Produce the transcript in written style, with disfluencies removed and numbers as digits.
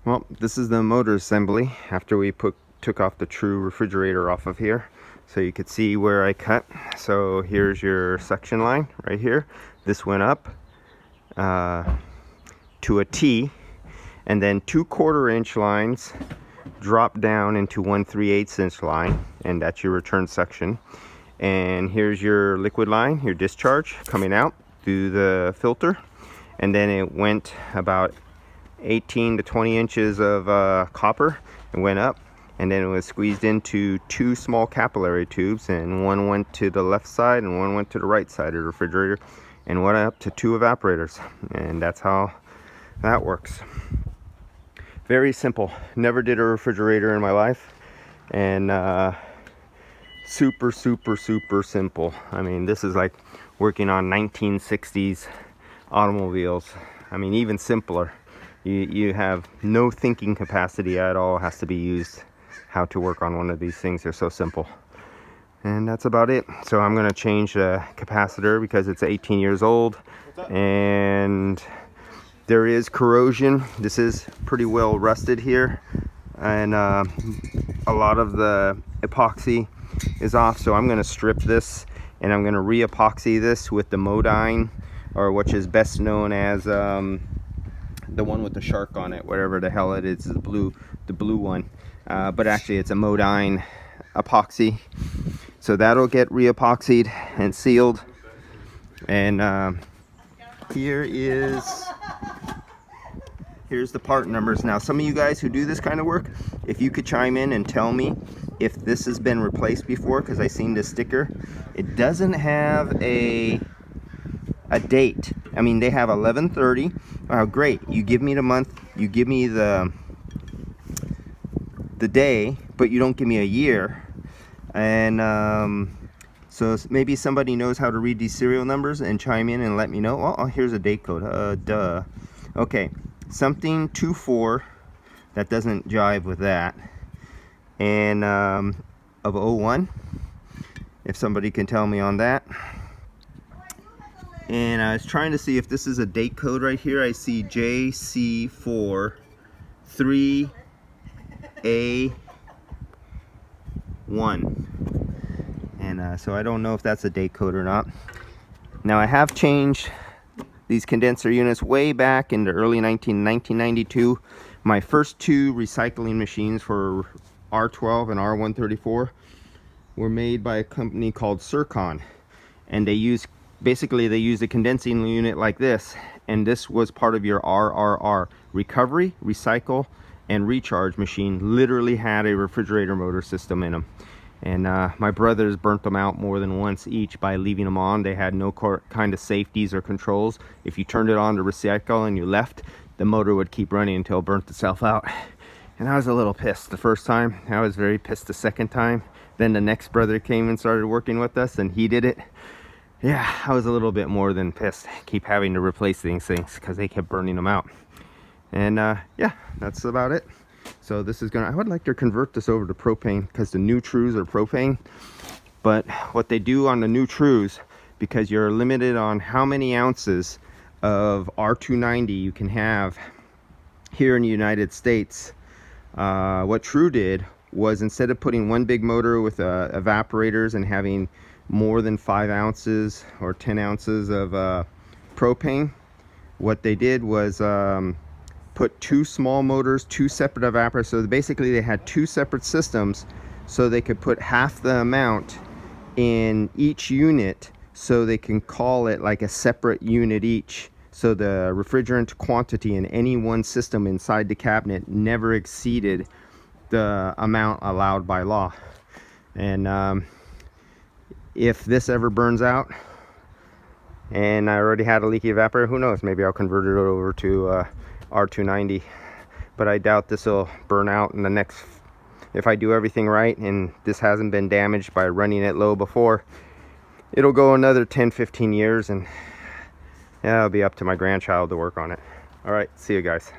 Well, this is the motor assembly after we took off the true refrigerator off of here. So you could see where I cut. So here's your suction line right here. This went up to a T, and then 2/4 inch lines drop down into 1/3/8 inch line, and that's your return suction. And here's your liquid line, your discharge coming out through the filter. And then it went about 18 to 20 inches of copper and went up, and then it was squeezed into 2 small capillary tubes, and one went to the left side and one went to the right side of the refrigerator, and went up to 2 evaporators. And that's how that works. Very simple. Never did a refrigerator in my life, and super simple. I mean, this is like working on 1960s automobiles. I mean, even simpler. You have no thinking capacity at all. It has to be used how to work on one of these things. They're so simple. And that's about it. So I'm going to change the capacitor because it's 18 years old and there is corrosion. This is pretty well rusted here, and a lot of the epoxy is off. So I'm going to strip this and I'm going to re-epoxy this with the Modine, or which is best known as the one with the shark on it, whatever the hell it is, the blue one, but actually it's a Modine epoxy. So that'll get re-epoxied and sealed. And here's the part numbers. Now, some of you guys who do this kind of work, if you could chime in and tell me if this has been replaced before, because I seen this sticker. It doesn't have a date. I mean, they have 11/30. Great. You give me the month, you give me the day, but you don't give me a year. And so maybe somebody knows how to read these serial numbers and chime in and let me know. Oh, here's a date code. Duh. Okay, something 24. That doesn't jive with that. And of 01, if somebody can tell me on that. And I was trying to see if this is a date code right here. I see JC4 3A1. And so I don't know if that's a date code or not. Now, I have changed these condenser units way back in the early 1992. My first 2 recycling machines for R12 and R134 were made by a company called Circon. And they use a condensing unit like this, and this was part of your RRR, recovery, recycle, and recharge machine. Literally had a refrigerator motor system in them. And my brothers burnt them out more than once each by leaving them on. They had no kind of safeties or controls. If you turned it on to recycle and you left, the motor would keep running until it burnt itself out. And I was a little pissed the first time. I was very pissed the second time. Then the next brother came and started working with us, and he did it. Yeah, I was a little bit more than pissed. Keep having to replace these things because they kept burning them out. And yeah, that's about it. So this is I would like to convert this over to propane, because the new Trues are propane. But what they do on the new Trues, because you're limited on how many ounces of R290 you can have here in the United States, what True did was, instead of putting one big motor with evaporators and having more than 5 ounces or 10 ounces of propane, what they did was put 2 small motors, 2 separate evaporators. So basically they had 2 separate systems, so they could put half the amount in each unit, so they can call it like a separate unit each. So the refrigerant quantity in any one system inside the cabinet never exceeded the amount allowed by law. And if this ever burns out and I already had a leaky evaporator, who knows, maybe I'll convert it over to R290. But I doubt this will burn out in the next, if I do everything right and this hasn't been damaged by running it low before, it'll go another 10-15 years, and yeah, it'll be up to my grandchild to work on it. All right, see you guys.